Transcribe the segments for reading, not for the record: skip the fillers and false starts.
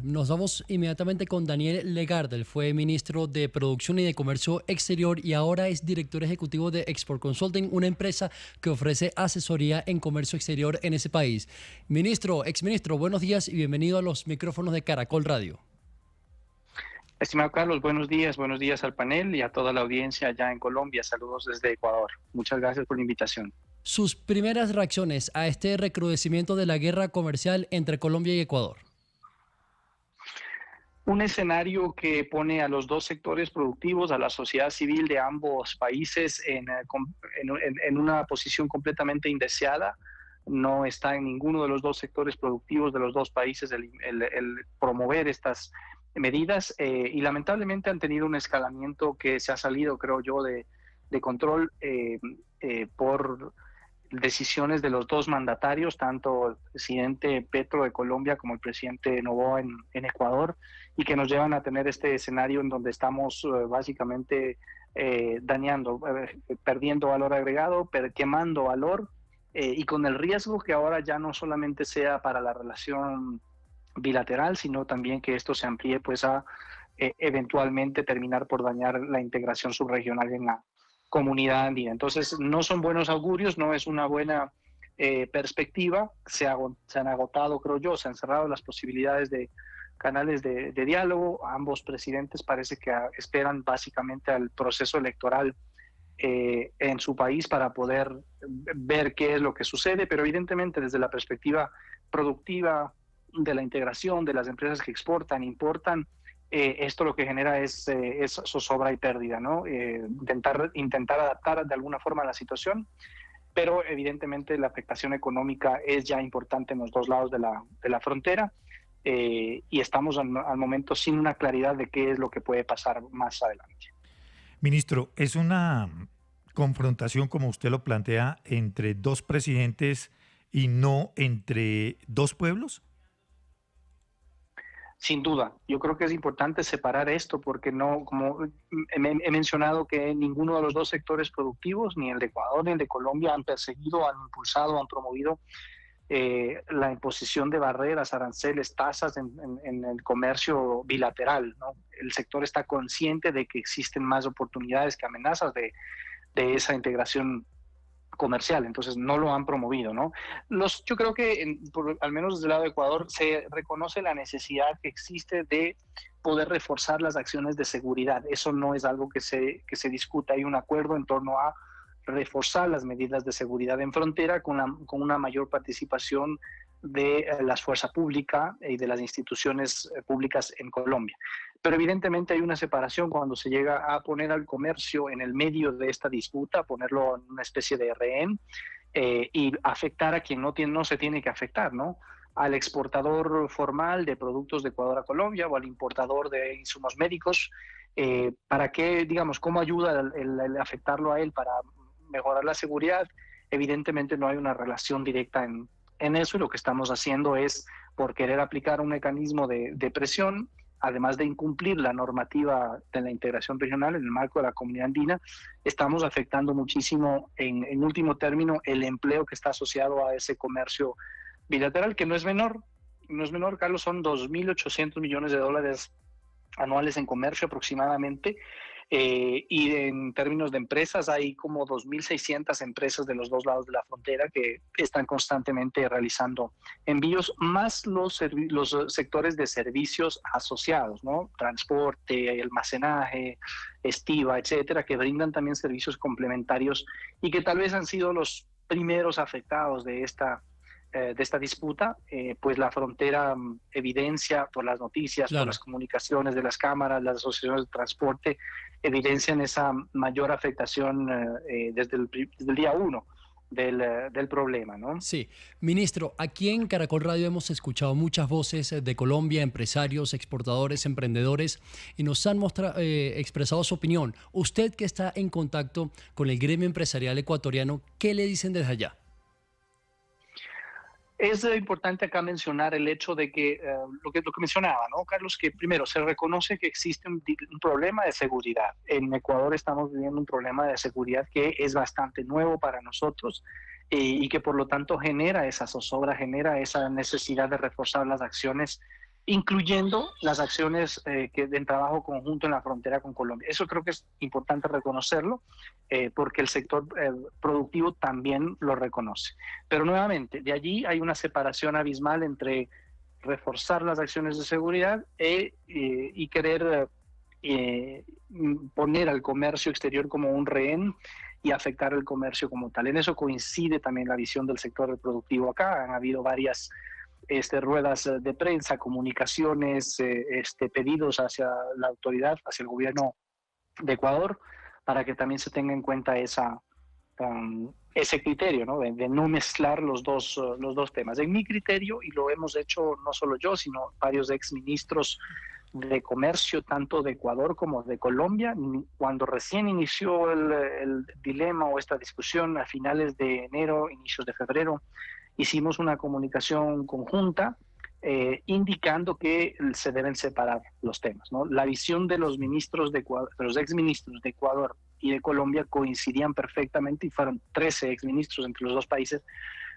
Nos vamos inmediatamente con Daniel Legard. Él fue ministro de Producción y de Comercio Exterior y ahora es director ejecutivo de Export Consulting, una empresa que ofrece asesoría en comercio exterior en ese país. Exministro, buenos días y bienvenido a los micrófonos de Caracol Radio. Estimado Carlos, buenos días al panel y a toda la audiencia allá en Colombia. Saludos desde Ecuador. Muchas gracias por la invitación. Sus primeras reacciones a este recrudecimiento de la guerra comercial entre Colombia y Ecuador. Un escenario que pone a los dos sectores productivos, a la sociedad civil de ambos países en una posición completamente indeseada. No está en ninguno de los dos sectores productivos de los dos países el promover estas medidas y lamentablemente han tenido un escalamiento que se ha salido, creo yo, de control por decisiones de los dos mandatarios, tanto el presidente Petro de Colombia como el presidente Noboa en Ecuador, y que nos llevan a tener este escenario en donde estamos básicamente perdiendo valor agregado, quemando valor, y con el riesgo que ahora ya no solamente sea para la relación bilateral, sino también que esto se amplíe pues a eventualmente terminar por dañar la integración subregional en la comunidad andina. Entonces, no son buenos augurios, no es una buena perspectiva. Se han agotado, creo yo, se han cerrado las posibilidades de canales de diálogo. Ambos presidentes parece que esperan básicamente al proceso electoral en su país para poder ver qué es lo que sucede, pero evidentemente desde la perspectiva productiva de la integración de las empresas que exportan, importan, esto lo que genera es zozobra y pérdida, ¿no? Intentar adaptar de alguna forma a la situación, pero evidentemente la afectación económica es ya importante en los dos lados de la frontera y estamos al momento sin una claridad de qué es lo que puede pasar más adelante. Ministro, ¿es una confrontación, como usted lo plantea, entre dos presidentes y no entre dos pueblos? Sin duda, yo creo que es importante separar esto porque no, como he mencionado que ninguno de los dos sectores productivos, ni el de Ecuador ni el de Colombia, han perseguido, han impulsado, han promovido la imposición de barreras, aranceles, tasas en el comercio bilateral, ¿no? El sector está consciente de que existen más oportunidades que amenazas de esa integración comercial, entonces no lo han promovido, ¿no? Yo creo que, al menos desde el lado de Ecuador, se reconoce la necesidad que existe de poder reforzar las acciones de seguridad. Eso no es algo que se discuta. Hay un acuerdo en torno a reforzar las medidas de seguridad en frontera con una mayor participación de la fuerza pública y de las instituciones públicas en Colombia. Pero evidentemente hay una separación cuando se llega a poner al comercio en el medio de esta disputa, ponerlo en una especie de rehén y afectar a quien no se tiene que afectar, ¿no? Al exportador formal de productos de Ecuador a Colombia o al importador de insumos médicos. ¿Para qué, digamos, cómo ayuda el afectarlo a él para mejorar la seguridad? Evidentemente no hay una relación directa en eso y lo que estamos haciendo es, por querer aplicar un mecanismo de presión, además de incumplir la normativa de la integración regional en el marco de la comunidad andina, estamos afectando muchísimo, en último término, el empleo que está asociado a ese comercio bilateral, que no es menor, Carlos, son 2.800 millones de dólares anuales en comercio aproximadamente, y en términos de empresas hay como 2.600 empresas de los dos lados de la frontera que están constantemente realizando envíos, más los sectores de servicios asociados, ¿no? Transporte, almacenaje, estiva, etcétera, que brindan también servicios complementarios y que tal vez han sido los primeros afectados de esta disputa. Pues la frontera evidencia por las noticias, Claro. por las comunicaciones de las cámaras, las asociaciones de transporte, evidencian esa mayor afectación desde el día uno del problema, ¿no? Sí, ministro, aquí en Caracol Radio hemos escuchado muchas voces de Colombia, empresarios, exportadores, emprendedores, y nos han expresado su opinión. Usted que está en contacto con el gremio empresarial ecuatoriano, ¿qué le dicen desde allá? Es importante acá mencionar el hecho de que, lo que mencionaba, ¿no, Carlos? Que primero se reconoce que existe un problema de seguridad. En Ecuador estamos viviendo un problema de seguridad que es bastante nuevo para nosotros y que por lo tanto genera esa zozobra, genera esa necesidad de reforzar las acciones incluyendo las acciones de trabajo conjunto en la frontera con Colombia. Eso creo que es importante reconocerlo, porque el sector productivo también lo reconoce. Pero nuevamente, de allí hay una separación abismal entre reforzar las acciones de seguridad y querer poner al comercio exterior como un rehén y afectar el comercio como tal. En eso coincide también la visión del sector productivo acá. Han habido varias ruedas de prensa, comunicaciones, pedidos hacia la autoridad, hacia el gobierno de Ecuador, para que también se tenga en cuenta ese criterio, ¿no? De no mezclar los dos temas. En mi criterio, y lo hemos hecho no solo yo, sino varios exministros de comercio, tanto de Ecuador como de Colombia, cuando recién inició el dilema o esta discusión a finales de enero, inicios de febrero, hicimos una comunicación conjunta indicando que se deben separar los temas, ¿no? La visión de los ministros de Ecuador, de los exministros de Ecuador y de Colombia coincidían perfectamente, y fueron 13 exministros entre los dos países,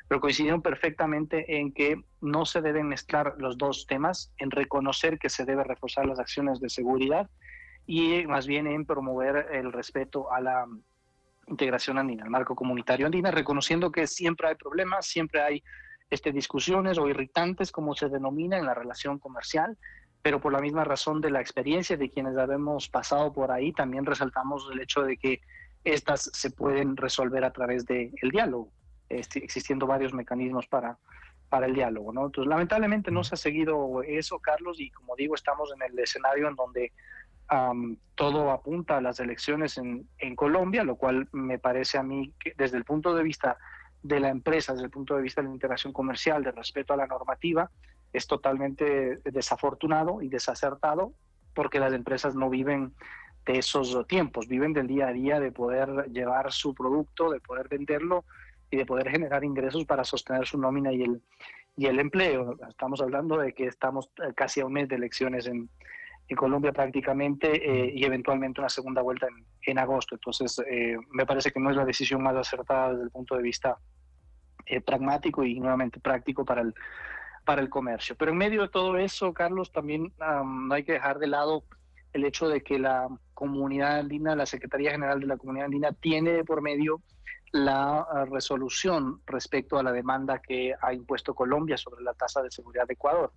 pero coincidieron perfectamente en que no se deben mezclar los dos temas, en reconocer que se debe reforzar las acciones de seguridad y más bien en promover el respeto a la integración andina, el marco comunitario andina, reconociendo que siempre hay problemas, siempre hay discusiones o irritantes, como se denomina en la relación comercial, pero por la misma razón de la experiencia de quienes habemos pasado por ahí, también resaltamos el hecho de que estas se pueden resolver a través del diálogo, existiendo varios mecanismos para el diálogo, ¿no? Entonces, lamentablemente no se ha seguido eso, Carlos, y como digo, estamos en el escenario en donde todo apunta a las elecciones en Colombia, lo cual me parece a mí que desde el punto de vista de la empresa, desde el punto de vista de la integración comercial, de respeto a la normativa, es totalmente desafortunado y desacertado, porque las empresas no viven de esos tiempos, viven del día a día, de poder llevar su producto, de poder venderlo y de poder generar ingresos para sostener su nómina y el empleo. Estamos hablando de que estamos casi a un mes de elecciones en Colombia prácticamente, y eventualmente una segunda vuelta en agosto. Entonces, me parece que no es la decisión más acertada desde el punto de vista pragmático y nuevamente práctico para el comercio. Pero en medio de todo eso, Carlos, también no hay que dejar de lado el hecho de que la comunidad andina, la Secretaría General de la Comunidad Andina, tiene de por medio la resolución respecto a la demanda que ha impuesto Colombia sobre la tasa de seguridad de Ecuador.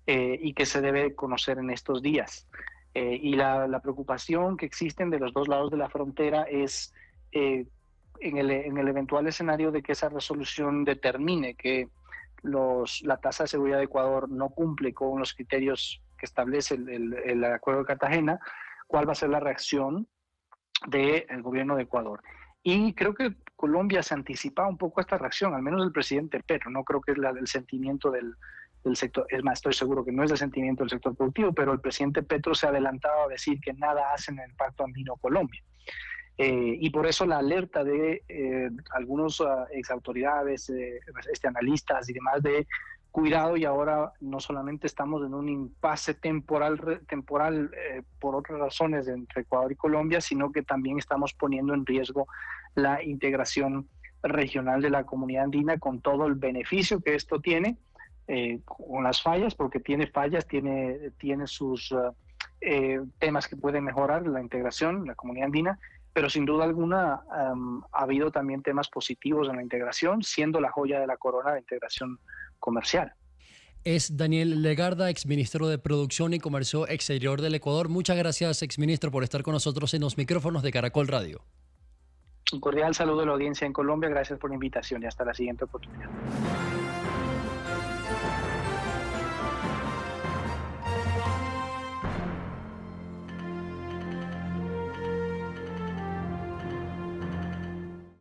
Y que se debe conocer en estos días. Y la preocupación que existen de los dos lados de la frontera es en el eventual escenario de que esa resolución determine que la tasa de seguridad de Ecuador no cumple con los criterios que establece el Acuerdo de Cartagena, cuál va a ser la reacción del gobierno de Ecuador. Y creo que Colombia se anticipa un poco a esta reacción, al menos el presidente Petro. No creo que es el sentimiento del sector, es más, estoy seguro que no es el sentimiento del sector productivo, pero el presidente Petro se ha adelantado a decir que nada hacen en el Pacto Andino-Colombia. Y por eso la alerta de algunos exautoridades, analistas y demás, de cuidado, y ahora no solamente estamos en un impasse temporal por otras razones entre Ecuador y Colombia, sino que también estamos poniendo en riesgo la integración regional de la comunidad andina, con todo el beneficio que esto tiene, con las fallas, porque tiene fallas, tiene sus temas que pueden mejorar la integración, la comunidad andina, pero sin duda alguna ha habido también temas positivos en la integración, siendo la joya de la corona de integración comercial. Es Daniel Legarda, exministro de Producción y Comercio Exterior del Ecuador. Muchas gracias, exministro, por estar con nosotros en los micrófonos de Caracol Radio. Un cordial saludo a la audiencia en Colombia, gracias por la invitación y hasta la siguiente oportunidad.